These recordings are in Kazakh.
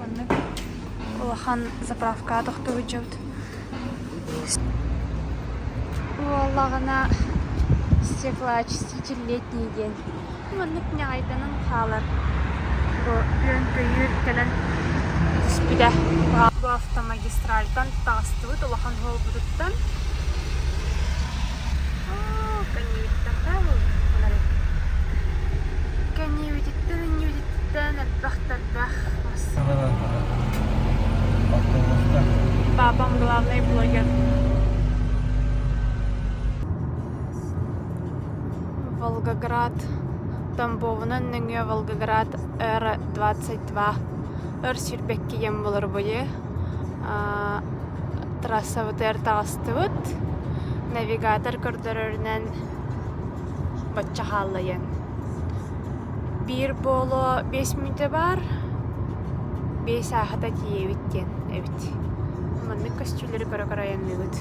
Маннык улахан заправка тохтуу жабыт. Уоллагана стеклоочиститель летний день. Маннык не айданын халар. Бу үйөн келен спиде. Бу автомагистральтан тастыбыт улахан холбудуттан. Папам главный блогер. Волгоград. Тамбовынан нөңе Волгоград Р-22. Өр сүрбекке ем болыр бойы. Трасса бұтыр тағыстыбыт. Навигатор көрдірірінен бачча халайын. Bir bolo 5 minüte var. 5 saate tiyevitten. Evet. Manlık kostülleri kara yanlıydı.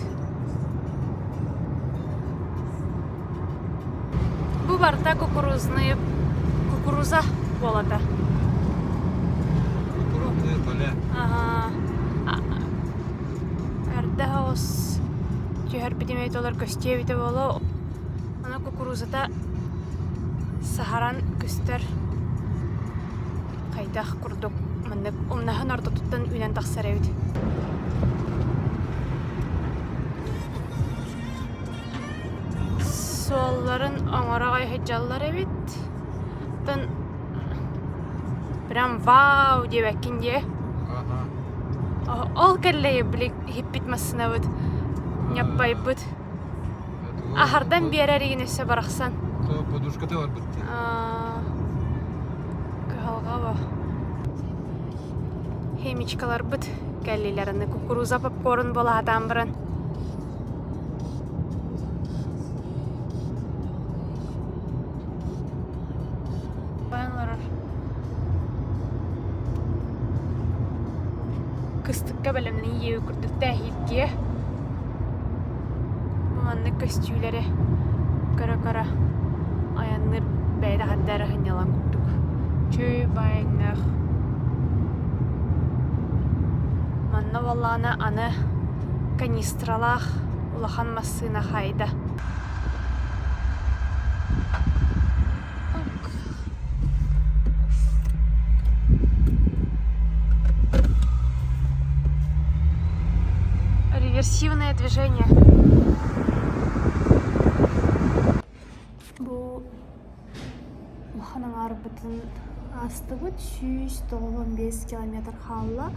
Bu barda kukuruza bolada. Kukuruza böyle. Aha. Erda os tüher bidemet olar kostiyevite bolo. Ana kukuruzada Saharan küster kaydak kurduk. Manlık umnahan orta tuttan ünen taksar evdi. Sualların oңора hecallar evit. Tan biram wow diye bekkin diye. Ol kelleye bilik hippitmasın evit. Yapay bud. Ahardan bir yere ginese baraksan. Подушката var bitti. Kıhalga var. Hemiçkalar bıt. Gellilerini kukuruza popcorn bola adam birin. Bayanlar. Kıstıkka bölümünü yiyor kurduk tehip diye. Bu anlık kostüleri kara. Ayanlar beyde haddarahın yalan kurduk. Çöy bayanlar. Manna vallana anı kanistralах улахан массына хайда. Реверсивное движение. Bu улаханың арбытын астыбыт 195 километр халла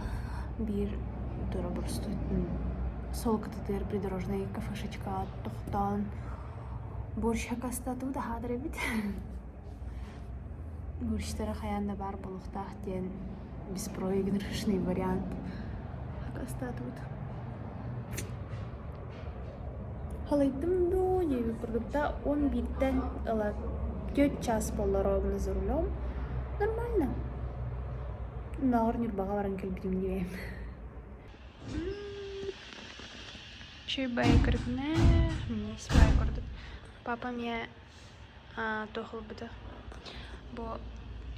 bir дұрабұрстың сол кітітер придорожный кафешечка тоқтан борща кастату да хадыр бит. Борщтары хаянда бар болуқтақ ден беспроигрышный вариант кастатут. Халайдым до еби продукта 11-тен 4 час болар ровно за рулем. Нормально. Нағыр баға баран келбедім деймін. Чөй бай көргіне, мне спай көрдік. Папа мне тоқыл бұды. Бұл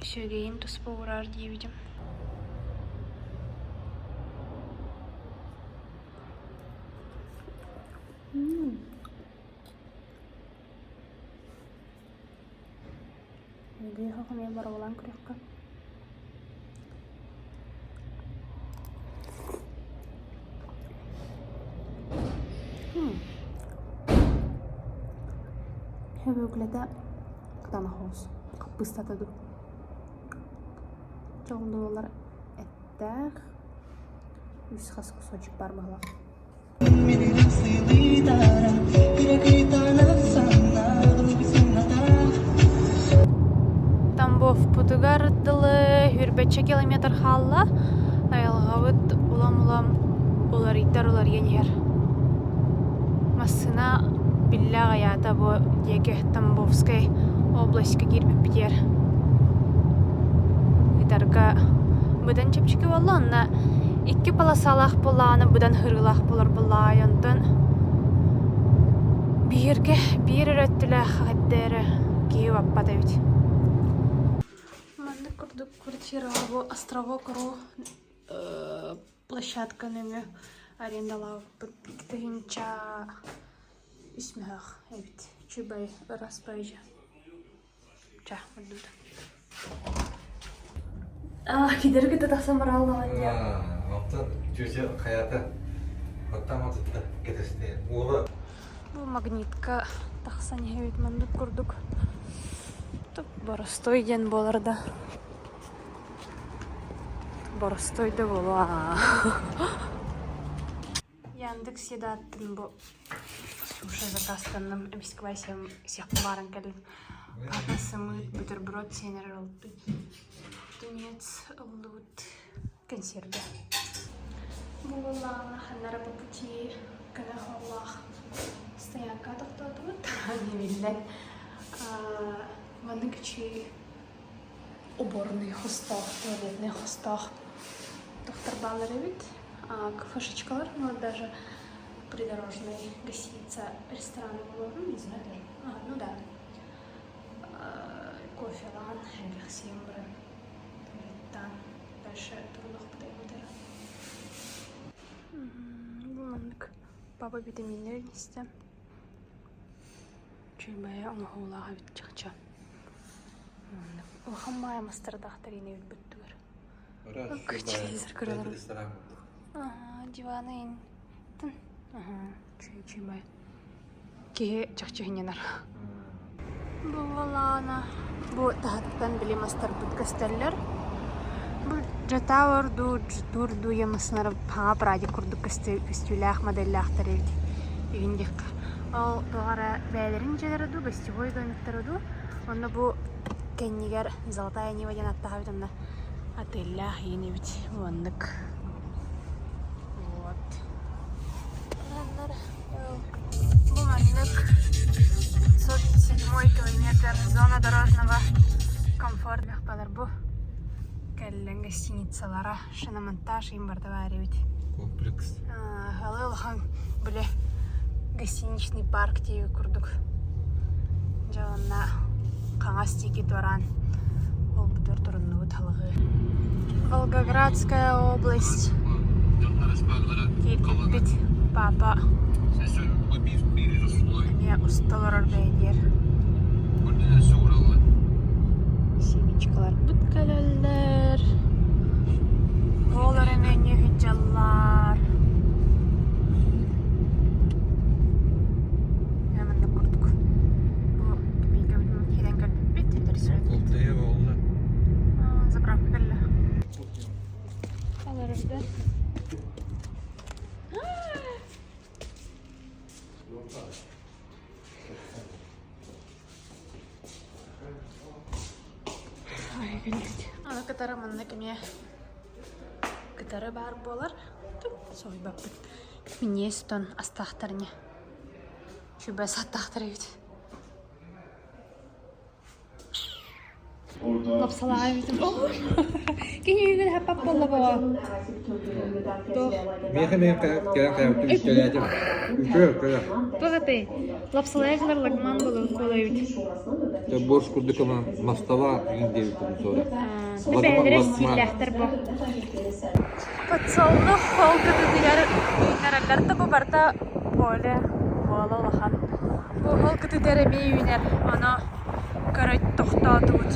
сөйгейін тұспы ұрар дейбедім. Егей қақымай бар олан күрекқа. Höböklede kıtana hoz. Kapıstatadı. Çoğunda olar ettek. Üskas kusocuk var bağla. Тамбов Путугардылы 25 километр халла. Аялғавыт улам олар иттер олар енер. Массына Билля гаята бу деке Тамбовской областька кирбип битер. Итарга будан чепчики болла, онна 2 полосалах болланы будан хырылах болар болла, онтон бирге бир өрөттүлэ хаттары кийип аппата бит. Манды курдук квартира бу островок ру площадка нөмі арендалау биктігінча үсмәғ әбіт чүбай распайжа. Ча, үрділді. Кедергі де тақсамыр алдыған де. Оттан жүзе қаяты. Оттан отытты кетесіне. Улы. Бұл магнитка тақсан әбіт мандық күрдік. Боростой ден болырда. Боростойды болу. Яндекс едаттын бұл суша закастанным әмескібай сияқты барын кәлін. Папасымы бутерброд сенер олды. Тунец олуд консерві. Бұл олағына ханнара по пути кәлі олақ стоянка тоқтады бұд. Невеллен. Ванны кічі уборный хостақ, туалетный хостақ. Доктор баллар әбіт. Кафешечкалар, вот даже придорожной гостиница, рестораны было, не знаю даже. Ну да. Кофе, лан, хэмбих, симбры. Там дальше турнух подойдет. Булмандык. Папа витаминler несте. Чүйбая оңғолаға бит чықча. Улхаммая мастырдақтарыны бит бүттігір. Телевизор көрілер. Диваны ен. Тын. Чүй-чүйбай. Кеге чықчығыненар. Бұл валана. Бұл тағаттан білем астар бүткістерлер. Бұл жата орду емісінар паңа пради күрді костюлях модельляқтар евді. Үйіндек. Ол доғара бәлерін желерді, гостевой домиктарыды. Оны бұл кәннегер золотая нева ден аттаға бітімді. Отеллях ені біт. Ондық. Вот. Бұл мандық. 507 километр зона дорожного комфорта. Балар бұл кәлін гостиницалара шиномонтаж им бардава әребіт. Комплекс. Халы ұлған біле гостиничный парк дейі күрдік. Жалына қаңас текет оран. Ол бұтыр тұрынны бұталығы. Волгоградская область. Кетіп бет папа. Әме ұсталар бәйдер. Семечкалар бүткәлелер. Олар әмәне хүджалар. Әмінді күрдік. Бұл кемейгі білмін хеден кәлбіп бет. Колтая олды. Заправка кәлі. Алар үрді. Ана кытары мында кеме кытары бар болар. Сой баппыт. Мне стон астахтарыне. Шүбә саттахтар ебет. Лапсалаға ебетім. Кене үйгіл хаппап болла боға. Мен қаяқтым үстеләдім. Тоғаты. Лапсалаға қылар лагман бола ебет. Борш күрдік ama мастава еңде өтім sonra. Бәлері стилляқтар бұл. Патсалны холгыды дегер үйнәрәләрді бұл барда болы олахан. Бұл холгыды дәрәме үйнәр. Ана көрәйт тоқтады бұд.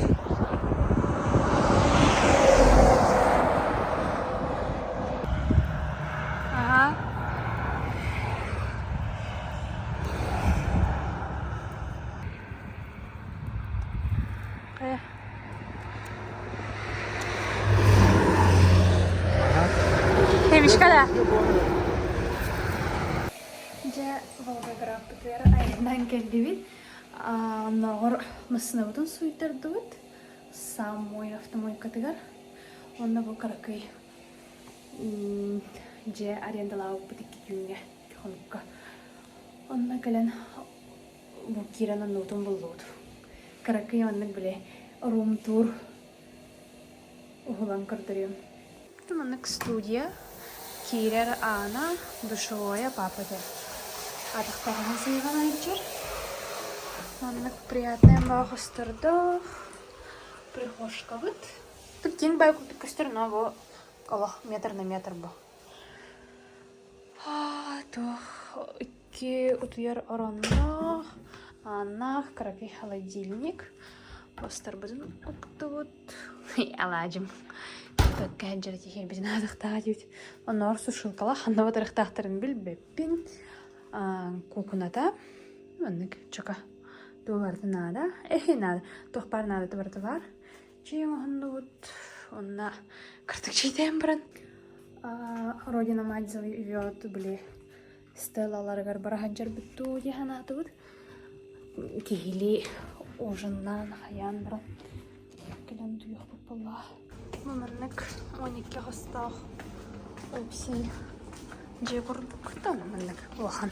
Темишкада. Же Волгоград бітер айынан келді бит. Нағыр мысынабыдың суйдырды бит. Самой автомойкатығар. Онна бұл қарақай. Же арендалау бітік кетуіне қоныққа. Онна кәлін бұл киранын нотын бұлдуд. Қарақай оннық біле рум-тур ұғылан көрдірем. Оннық студия. Кирер ана душевое папаdır. Адықтарына зайған айчыр. Оннық приятная бағыстырды. Прихошка бұд. Түктен бай көпік көстір, но бұл Олох, метр на метр бу. Тох, икки утуяр ороннах, анах, каракай холодильник. Постар бізін ұқтығыт. Аладжым. Төкке әджері тихер бізін адықтаға дейд. Онор сушылкала ханда батырықтақтарын білбеппін. Кукуната. Оннык чока. Туғарды нада. Нада. Тоқпар нада тұбартылар. Чейін оғынды бұд. Онна кыртык чейтен бірін. Родина мать зовет, были стеллаларгар бараханчар битту диханаты буд. Кихили ужиннан хаян бран. Келен туйох попала. Маманнык 12 хостах. Опсей. Же курдук тан маманнык. Улахан.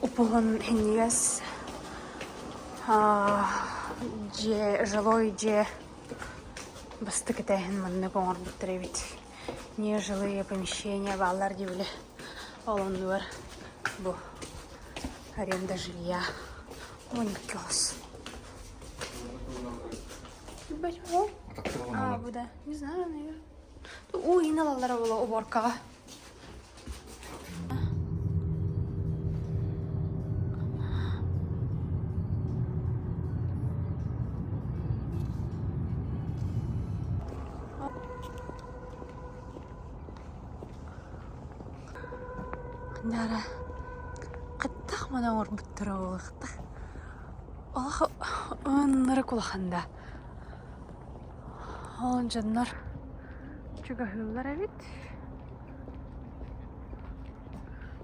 Упуган хеннигас. Же жилой же бастыкетехин маманнык оңар буттеревит. Нежилые помещения, баллар дивили. Олондуар. Бу. Аренда жилья. Уникос. Бачмо? Буда. Не знаю, наверное. Ой, налалара была уборка. Нара. Қаттақ мана ор бұттыра олықты. Олығы онлары құлақанда. Олын жаннар жүгі хыллар әбет.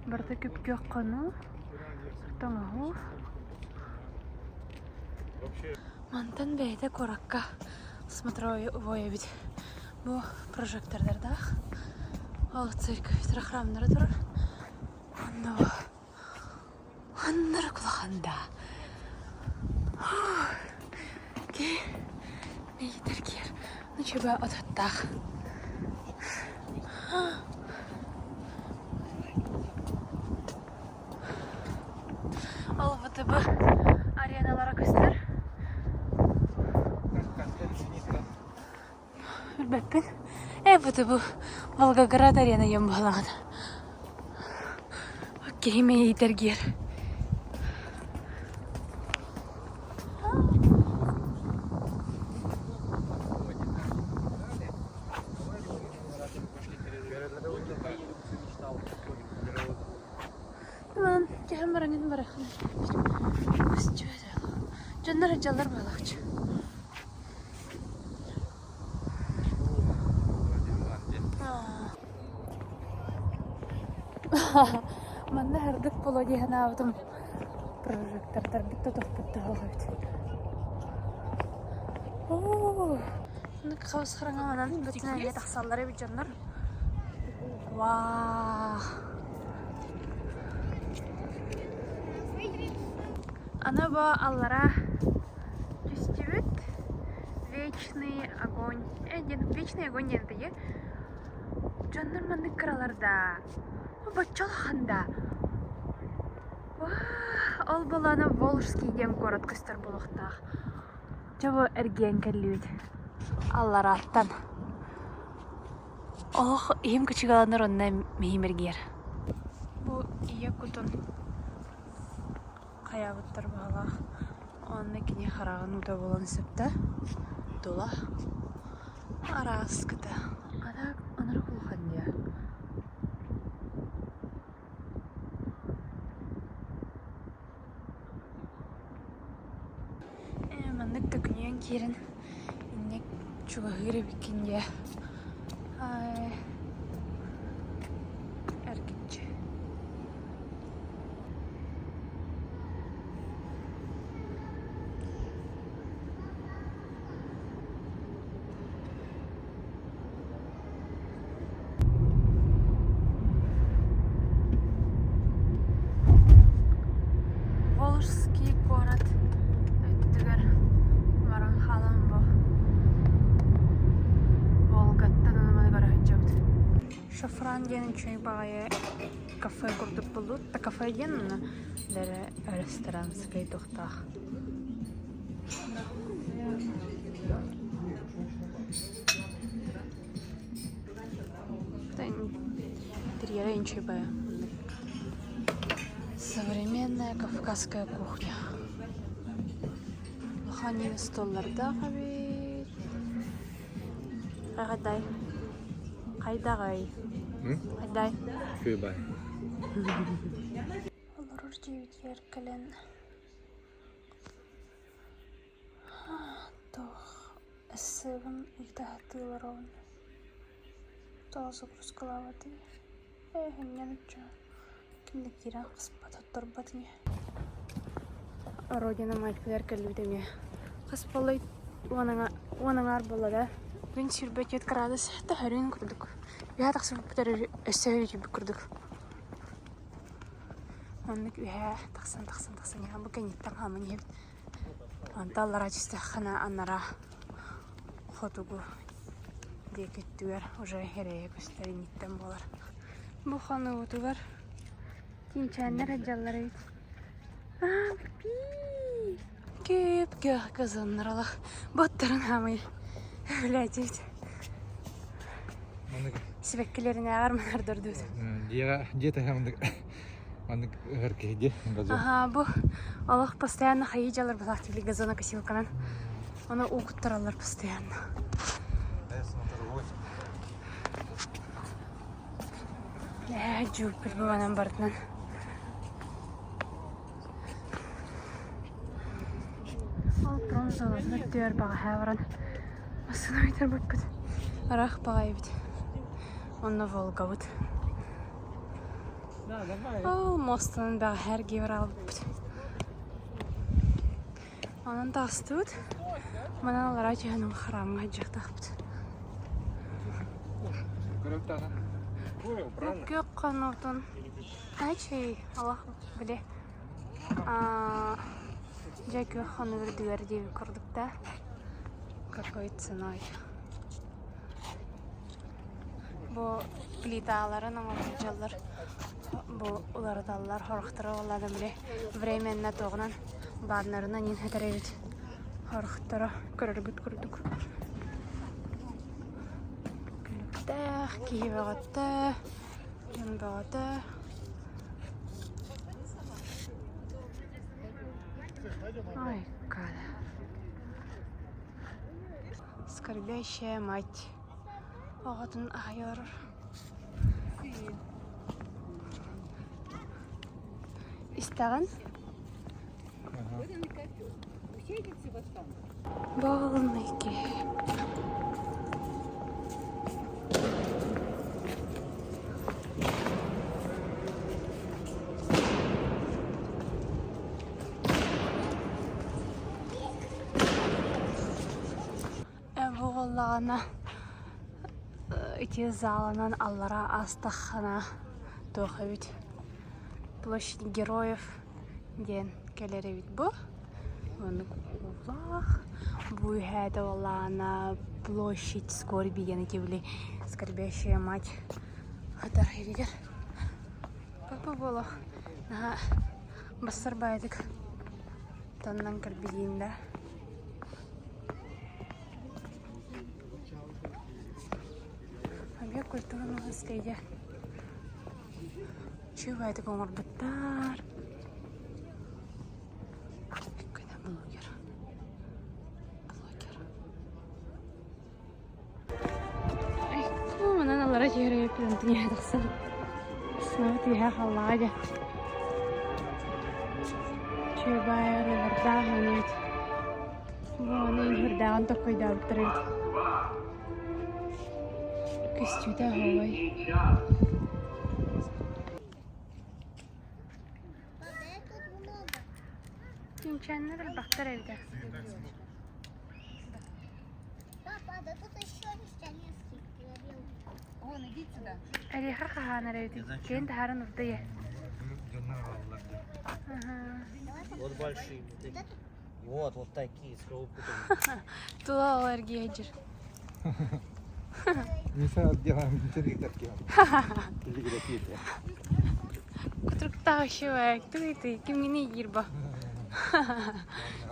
Бірді көпке қану. Сұртан ағу. Мантан бәйді қораққа смотровой әбет. Бұл прожектордардақ. Ол церковь храмдары тұрыр. Аннары құлағанда. Ке, нейдергер. Нычебі отаттақ. Ал бұты бұ ареналара көстер. Үлбәппін. Бұты бұ Волгоград арена ем болаған. Кейме итергер. Lan, kehim barangin barakın. Canlar hacallar balakçı. Манна хардык пологи ханавдым. Прожектордар битте тохпутта алгабыт. Ник хавс храңаманан бүтүнө эле таксаллары бит жандар. Вау. Она ба аллара түстүбүт. Вечный огонь. Вечный огонь деді. Жандар мандык кыраларда. Бачалханда. Ол баланы Волжский дем город көстер болуқтақ. Жабы әрген кәллует. Аллар аттан. Ох, ем күчігаланыр онна меймергер. Бұл ие күтін қаябыттар бағалақ. Онны кене қарағын ұта болан сөпті. Дола. Арас күті. Анары құлған де. Маннык төкінен керін. Иннек чуға ғыры бекенде. Әргетчі. Волжский город. Өттігір баран халан бұл. Волгаттан аныманы көрген жауд. Шафран денің чөй бағайы кафе көрдік бұлды. Та кафе денің дәрі ресторан сықай тоқтақ. Интерьера инчебая. Современная кавказская кухня. Лоханин столларда хабит. Кайдай. Кайдагай. Кайдай. Күйбай. Олар девять яркален. Тох эсэвэн игдахатылар он. Тоозу крускалаваты. Хэмнэн ча. Кимдик киран кыспат отторбатыне. Родина мать калеркалүүдеме. Кыспалай уанаңар болада. Gün sürbet yet karadas hatta hörün kurduk. Ya taksır biter ösöyle gibi kurduk. Onluk ühe taksan ya bu kenitten hamın hep. Antallara çiste xana anlara xotugu diye kötüver. Уже hereye gösterin itten bolar. Bu xanı otuvar. Tinçenler hacallara it. Pi. Köp gök kazanlar Allah. Botların hamı. Блядь. Себеккелеріне арманар дұрды. Где-то он гаркейде. Ага, бұл Аллах постоянно хаиджалар бұл активли газона косилканан. Оны угуттаралар постоянно. Жуп бұрбанан бардынан. Ал бронзалы нүттер баға хәваран. Остановитер бұд бұд. Арақ бағай бұд. Онны Волга бұд. Ол мостының бағы әр кейбір алып бұд. Онын тасты бұд. Мұнан олар ажығының храмға жақтақ бұд. Көк қануытын. Әчей, Аллах біле. Жай көк қаны үрдігер дейбі көрдік та. Какой ценой. Бу плиталарын аңылжалар. Бу улардалар хорохтары олады біле. Временно тоғынан баднарына нен хәтәрәйбет. Хорохтары көріргіт көрдік. Күліктәқ, кейбағатты, янбағатты. Ой, када. Скорбящая мать. Ағатын ағайыр. Истаған? Балны кеп. Бұғылағына үте залынан аллара астақына тоқы бит. Площадь героев ден келері бит бұ. Оны ұлақ. Бұ үйәді олағына площадь скорби дені кебілі. Скорбящая мать. Қатар ерегер. Папа болу. Бастар байдық. Таннан кірбедейінде. Объект культурного наследия. Чего это комар баттар? Какой-то блогер. Ай, ну, она на лараде играет, ты не отдохсал. Снова ты я халладя. Чего я реварда гонит? Вон, и реварда, он такой да, утрит. Костюда голой. Ничего, надо бахтер evde. Папа, да тут еще мещанинский говорил. Вон, иди сюда. Алиха хахана evde. Kendi harın urdaya. Вот большие. Вот такие с Тула аларгия жир. Mesela делаем интервью такие. Телеграфия. Кутруктағы шуак, ты, кемгене ерба.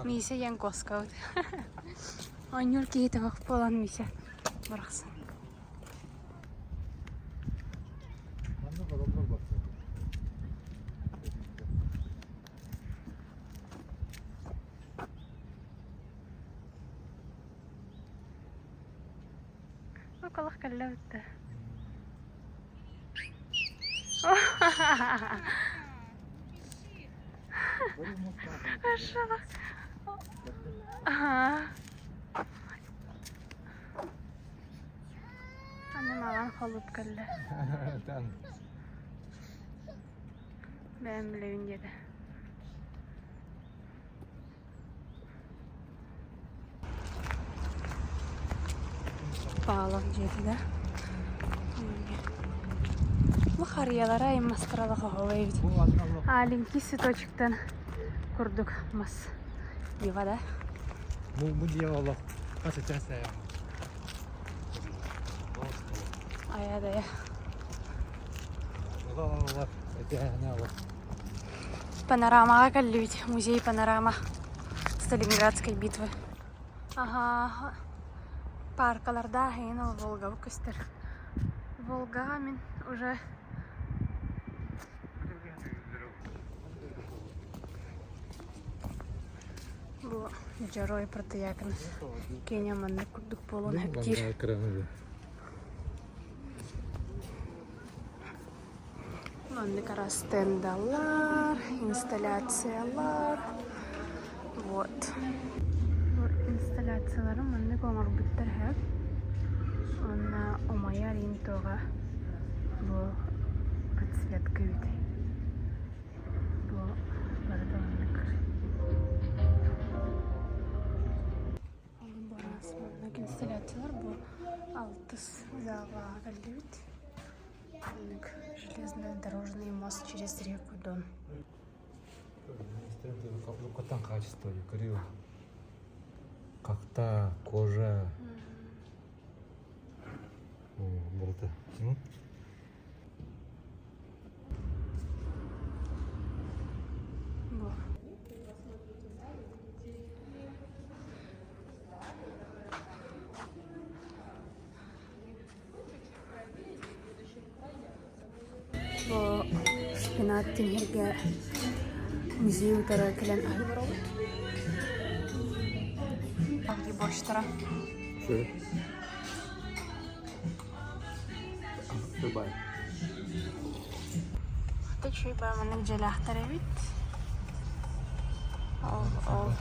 Мисе янкоска. Анюр кейті вақ болан мисе. Барақсын. Kalak kalla bitti. Aşağı. Annem alan kalıp kalla. Tan. Ben bile öncede. Bağlam cedide. Bu hariyalara ayınmastırada kovalaydı. Alimki sütoçuktan kurduk mas. Bivada. Bu diyalog. Kasih casa ya. Ayadaya. Allah. Это не Allah. Панорамага каллють. Музей панорама Сталинградской битвы. Ага. Паркаларда хейна Волга көстер. Волга мен уже bu Jaroi Протоякин. Кения манны курдук болон хептир. Манны кара стендалар, инсталляциялар. Вот. Bu installatsiyaları manны konar bitter hep. Ona omaya rintoga bu подсветка üyde. Bu bardamanlık. Alın barası manlık installatsiyalar bu алтыс зала калдевит. Железнодорожный мост через реку Дон. Какое качество, криво. Как-то кожа. Болты. Bu. Bu spinatin herge müziği utara kelen ahı var olur. Avgi boştara. Şöyle. Dubai. Tek şey bana celahtar evet. Oh.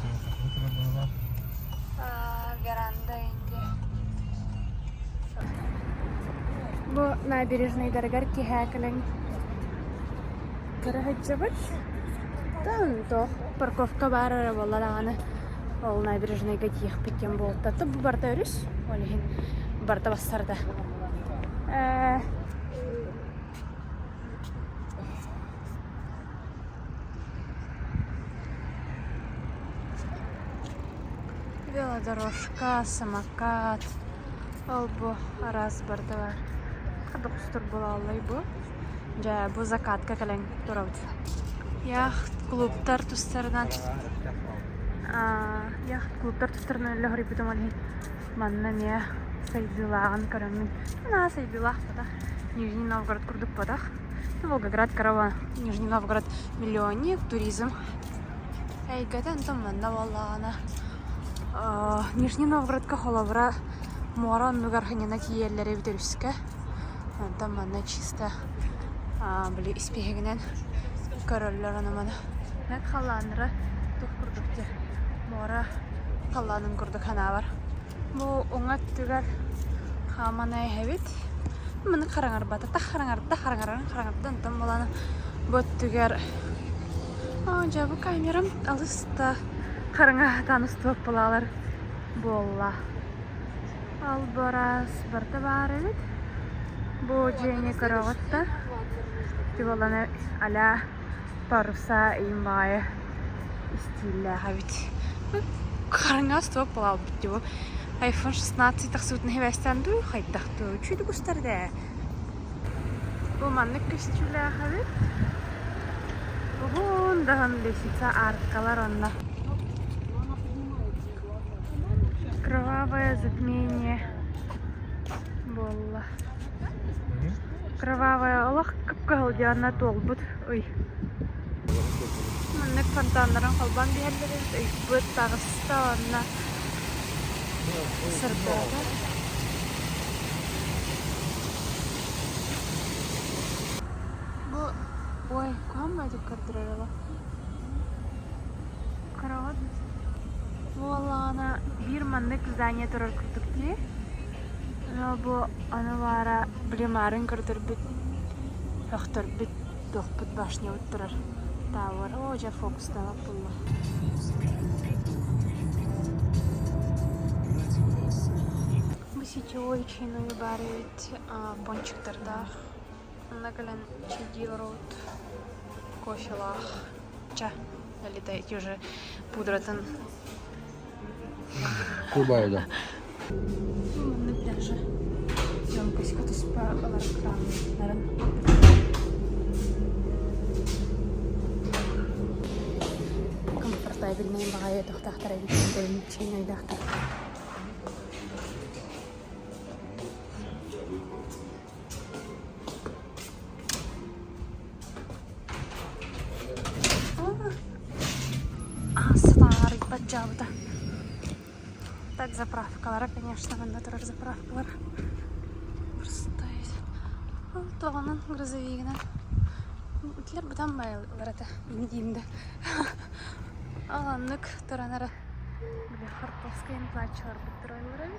Veranda ince. Bu набережный дорогарки хакален. Карахачабат. Танто парковка бары боллаганы. Ол набережныйга тиек биткен болду. Та бу барта өрүс. Олехин барта бастарда. Велодорожка, самокат. Ол бу араз барда бар. Кадыкустур була алай бу. Жа бу закатка кален турабыт. Яхт клубтар тустардан. Яхт клубтар тустардан эле хорий битем алай. Манна не сайдылаган карамын. На сайдылах пада. Нижний Новгород курдук падах. Волгоград карава. Нижний Новгород миллионник, туризм. Эйгатен там манна валлана. Нижний Новгородка холовра моран мугарханина киерлери битөрүскө. Там манна чисто били испегенен көрөллөр анамана. Нак халанра тук курдукте. Мора халанын курдук хана бар. Бу оңат түгөр хаманай хебит. Мына караңар бата караңардан там баланы бот түгөр. Жабы камерам алыста караңа таныстып булалар болла. Ал барас барта бар элет. Бу жени карагатта. Тиваланы аля паруса имбай стилля хабит. Караңа стоп булал бит. iPhone 16 тахсутны хевестенду хайдахту чуйду густарда. Бу маннык көстүлө хабит. Бugün dahan лестница аркалар онна. Кровавое затмение. Болла. Кровавое Аллах кыпкалдианна толбут. Ой. Маннык фонтанларын калбан диерлери. Өйбөт тагыста онна. Сырбада. айтып кардырарала. Карагат. Валана бир мандык здание турар кырдыкты. Бу аналара билемарын кырдырбыт. Фактырбыт, дохпут башня уттырар. Тавар, ожа фокусталап булла. Бу сетевой чиную барыт пончиктарда. Нагален чидилрот. Кофелах. Ча. Налетаете уже пудратан. Кубайда. Ну, даже. Емкость, как-то спала кран. Комфортабельные багая тохтахтара видим, чиной дахтар. Старый поджабда. Так заправкалары, конечно, натурар заправкалар. Стоит. Тоғанын грузовигінен. Үтлер бұдан байылар ата. Индейімді. Аланлык тұранары. Біле Харьковскайын плачалар бұттыр ойлары бит.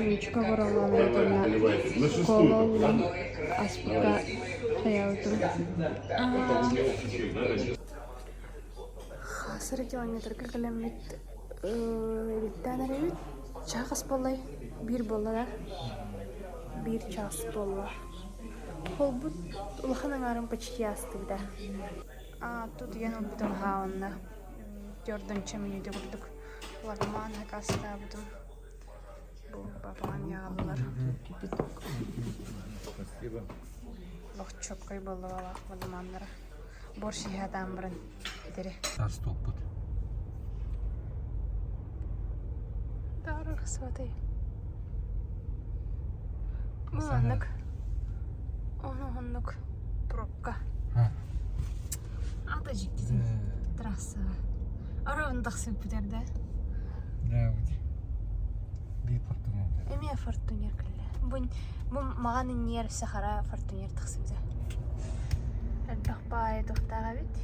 Ничка воралана этина кололун аспика хаятун. Хасыр километр километр биттанарыбит чагыс болай бир болара бир час болла. Холбут улаханың арын почти астыгда. Тут яны бутын хаунна 4-нче минуте курдук. Лагман хакаста бутын. Бабан яғалылар. Спасибо. Лохчопкой болды валақ вадыманлары. Борши хатан бұрын. Дері. Тас топ бұд. Дары қысватай. Мұланлық. Онық пробка. Ата жіктізін. Трасса. Арауындақ сөп бітерді. Да, вот. Bir Fortuner. Эме Fortuner кілі. Бұл маған нер сахара Fortuner тықсымза. Әлбақ бай тоқтаға бет.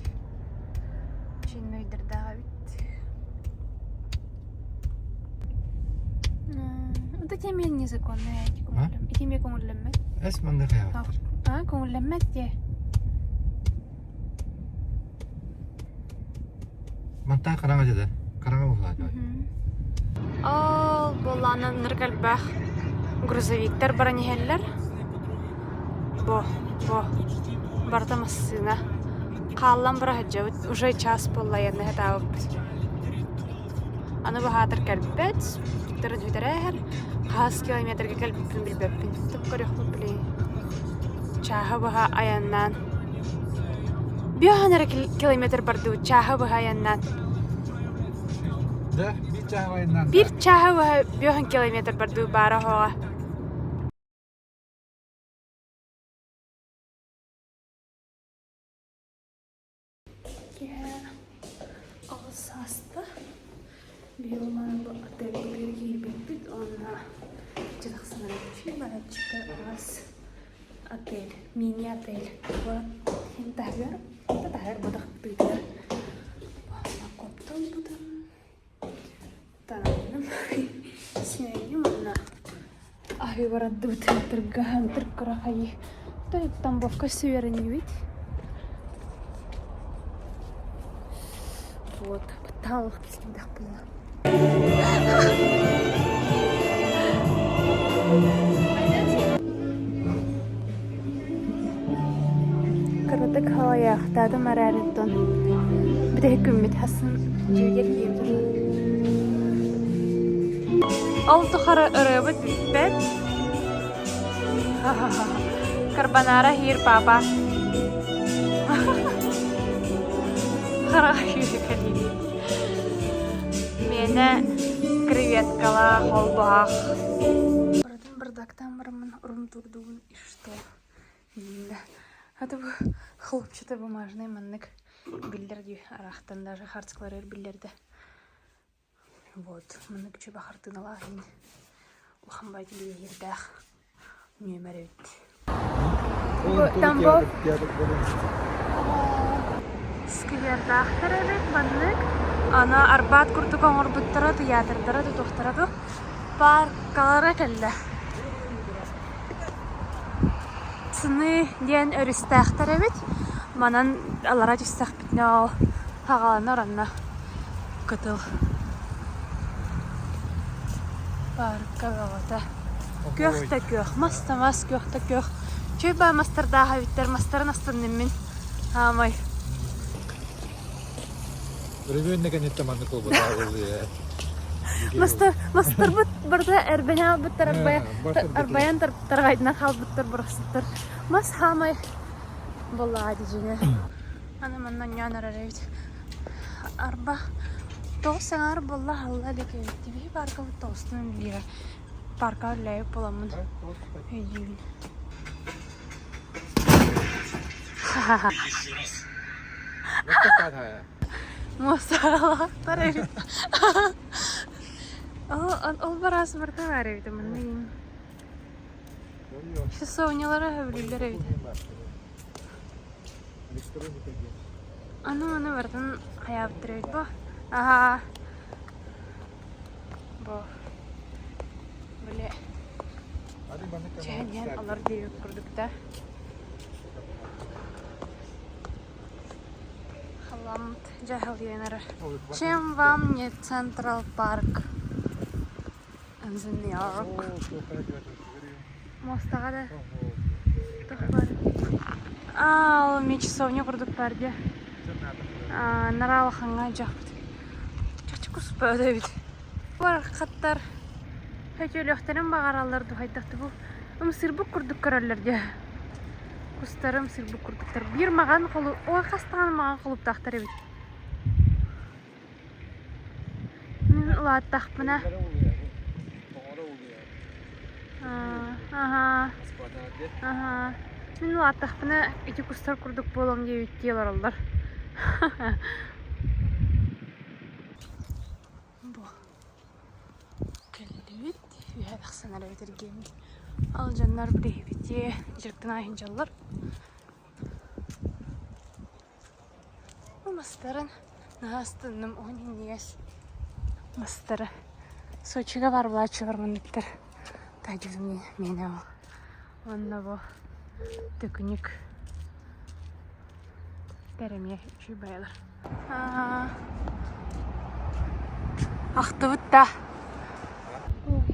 Шен мөйдірдаға бет. Это теме незаконная. Теме көңіліммет. Esmanda hayatır. Көңіліммет де. Mantan karanga dedi. Karanga uladı. Ал болланы ныргальбах грузовиктер баранихеллер. Бо барта массына. Қаллан барахаджабыт уже час болла янны хатабып. Аны бахатыр кальбет, тұрыд витерәхер, қас километрге кальбеппін білбеппін. Тұп көріқпі білей. Чаха баха аяннан. Бияханары километр барды, чаха баха аяннан. Да, bir çağlayından. Bir çaha ve 1 kilometre bardu bara hoğa. Alsasta. Bir olan bu atölyeleri girbektik. Onunla çıraksana bir bana çıkarız. Otel, mini otel. Bu hem tahir badak büyükler. Bana koptan budan. Tanrım. Синоним на ахиварад тыргахан тыркарахай. Той Тамбовка северный вид. Вот, поталых всегда было. Кырдык халая хтады марарыттан. Биде күммит хасын жегер кийимдир. Алты қара ырыбыт бәт. Карбонара here, папа. Хороший калини. Мені креветкала холбах. Бұратын бардақтан барамын ұрым турдуын ішті. Деймді. Хаты бұл хлопчаты бумажный маннык билдерді. Арақтан даже хартскларер билдерді. Вот, маннык чөбі хартын алағын. Улханбай тілі ердәқ. Нөмір өтті. Тамбов. Сквердақ тәрәбет маннык. Ана Арбат күрдік оңыр бұттыра, театрдара, тұқтыра, паркалара кәлді. Сыны ден өрістәқ тәрәбет. Манан алара түстәқ бітіне ал ағаланы оранна күтіл. Паркка бағыта. Көқті көқ, мастамас көқті көқ. Чөй ба мастардағы биттер, мастарын астынным мен. Амай. Ревен деген еттеманды кол бұда олы. Мастар бұт бұрда әрбәне ал бұттар арбаян тарғайдына қал бұттар бұрықсыттар. Мас хамай бола ады жіне. Аны маннан янар әрәйді. Арба тоғысың ар бола алла леке өтті. Бей парка бұт тоғыстының бері. Парка өрләйіп боламын. Өйдейін. Мостағалақтар әйді. Ол барасы бұрда бар әйді мұндайын. Шесовнялары өбілілер әйді. Аны бұрдан аяптыр әйді бұ. Аға. Бұ. Біле. Чәйнен алар дейіп күрдікті. Халамд жахыл дейінері. Чем вам не Централ Парк? In Нью-Йорк. Мостаға да. Ал, мен часовня күрдік бәрде. Наралықанға жақпыд. Чачы күспі өдейбід. Бар қаттар. Хөтеліқтерін бағаралар дұғайдақты бұл. Сырбық күрдік көрәлерде. Кустарым сырбық күрдіктер. Бір маған қолу, оға қастаған маған қолып тақтар ебід. Мен ұлаттақ бұна. Мен ұлаттақ бұна үті кустар күрдік болам де өттейлер олар. Бұл. Кәлді өт. Үйәдіқсан әрі өтергенді. Ал жандар бір ебетте жүріктің айын жалар. Бұл мастарын нағастынным оңын ес. Мастары. Сочиға бар бұлачы бар мұндықтар. Тәжізімне мені ол. Онна бұл түкінік. Тәріме үші байлар. Ақты бұтта.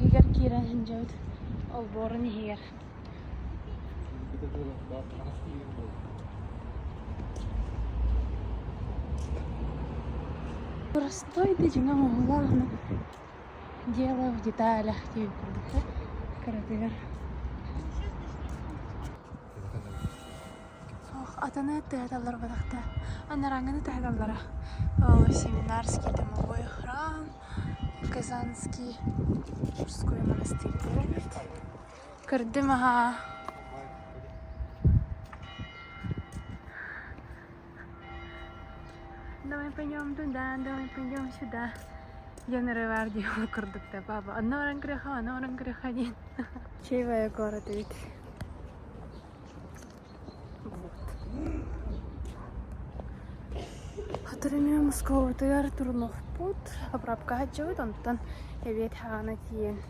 Егер керен хінжауд. Ол борын егер. Простойды жыңа оғылағыны. Дело в деталях дейіп көрдікті. Каратығар. Атаны тәғдалар бадақта. Анараңыны тәғдалара. Ол семинарский домовой храм. Казанский мужской монастырь. Көрдім аға. Давай пойдем туда, давай пойдем сюда. Яныры бар дейіп көрдікті, папа. Анна оран кіріға дейін. Чайвая город өйт. Хатырыме Москова тыгар турнов пут. Апрапка хатчауд, онтан әбет хағана тиен.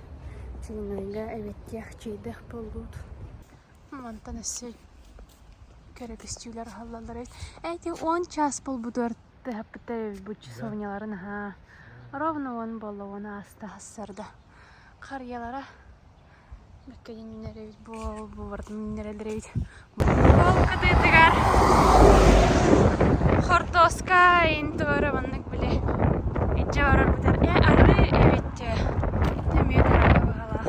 Чайнойга әбет тех чайдық болуд. Монтан өссел көрепестеулер халлалар өйт. Әйте 10 час бол бұдуарты хаппыта бұл часовняларын. Ровно он было, он астахсарда. Қариялара беккеден минеревит бол, буварды минерелеревит. Бол кыдытыгар. Хортоска интуары баннык біле. Итче барар бұтар. Ары эвитте. Темет арабы бағала.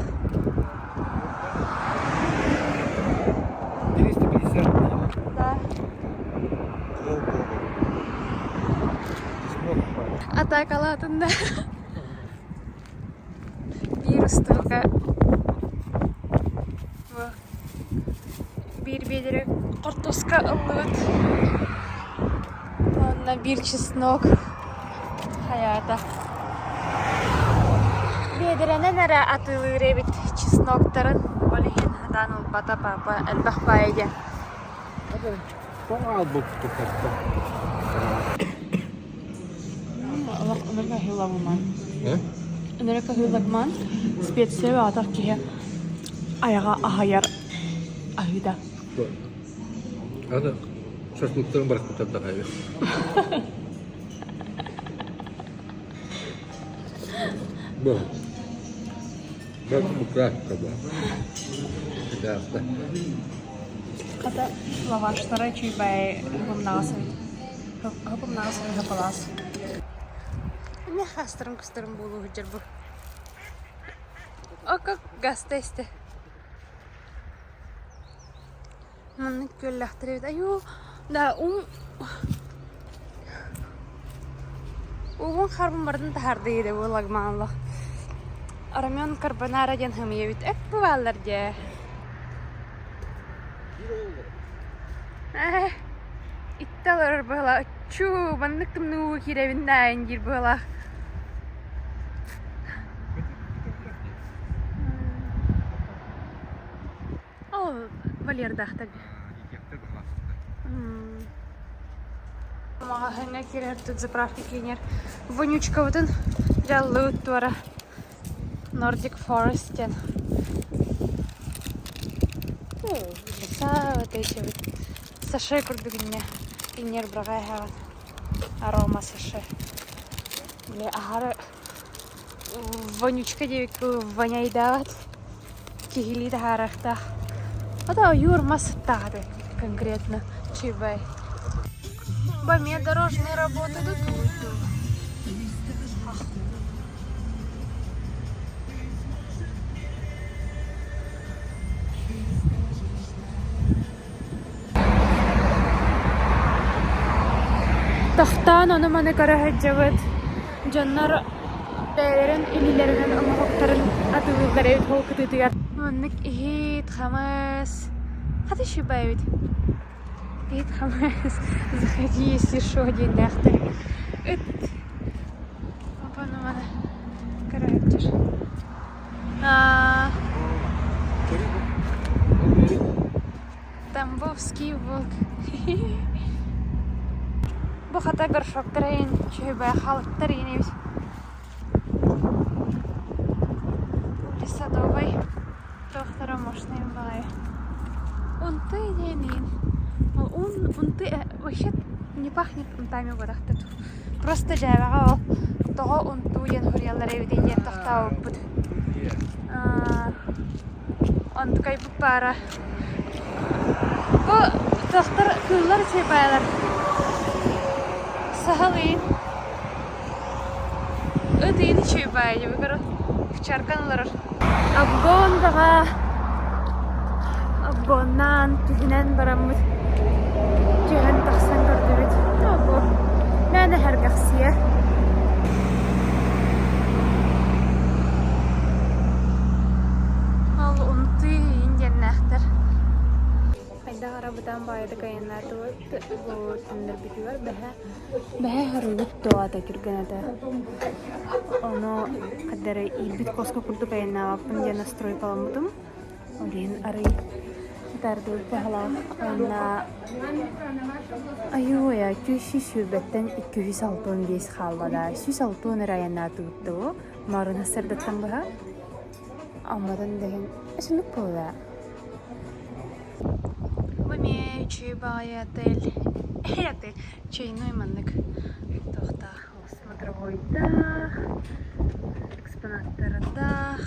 Бунда bir ыстылға bir бедері картошка ылыт. Онна bir чеснок hayata. Бедеренен әрі атылыр ебіт чесноктарын олеген хадан ол бата папа әлбақ байыде. Пал букты картта. Allah onurga hılavıman. Ne? Onurga hılavıman spesiye ve atak ki ayağa ahayar ahıda. Ada şaşlıkların bırak bu tabi. Bu. Bak bu krak kadar. Да. Kata lavaşlara çiğbay hıpım nasıl hıpılas. Ne hastırım kıstırım bulu hıcır bu. O kak gaz testi. Manlık göllahtarı. Ayo da Uğun karbon bardın tahardıydı bu lagmanlıq. Aramyon karbonara jan hımıyevit. Ek bu vallar ja. İttalar bala. Çuu, manlıktım nuğu kirevinden gir bala. О, Валердах так. Магазинге кирер тут заправки клинер. Вонючка вот он жаллы туара. Nordic Forest. О, са вот эти вот. Саше курдугинне. Клинер брагай хават. Арома саше. Бля, агара вонючка девик воняй дават. Кигили харахта. Это юрмас тады конкретно чибай. Баме дорожные работы тут. Тахтан onu mane karahajavat. Jannar Değerin ililerinin ama hoktarın atılı garayet holkutu duyar. Manlık ihit xamas. Hadi şu bayıt. İhit xamas. Zahaji yesir şu hadiyen dağıtır. Üt. Apanu mana karayetçir. Тамбовский волк. Bu hata görüşüktürün. Çünkü bayağı halıktır yine. Садовой. Доктора мощный бай. Он ты денин. Он ты вообще не пахнет унтами водахтат. Просто жавага того он туен хурьялар евден тахтау буд. Он такой пара. Бу доктор куллар себайлар. Сахалин. Öteyini çöybay gibi karo. Çarkanlar. Abgon daga. Abgonan tühinen baramız. Tühen taksan gördüğümüz. Abo. Nane her gaksiye. Al unuttu yiyin nehter. Hayda arabadan bayada kayanlar doğru. Bu tünler bitiyor. Behe harunut doğada kürgenede. Onu kadere ibit koska kultu kayanlar yapın diye nastroy palamudum. Olin arı tardu pahala. Ona ayo ya küçük şubetten 265 halada. 206 liraya tuttu. Marun hasırdattan baha. Amadan dehen. Eşinlik pola. Баме чайбай отель. Отель. Чайной маннык. Тохта. Смотровой дах. Экспонаттары дах.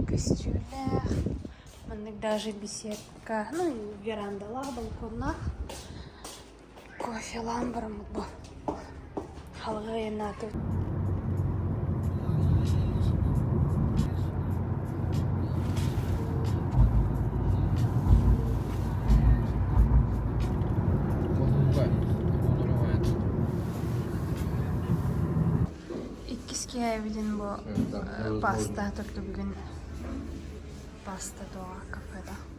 Костюлях. Маннык даже беседка. Ну и верандалар, балконах. Кофе ламбаром. Халга янату. Kevin bu pasta, тобто bugün pasta doğa kafede.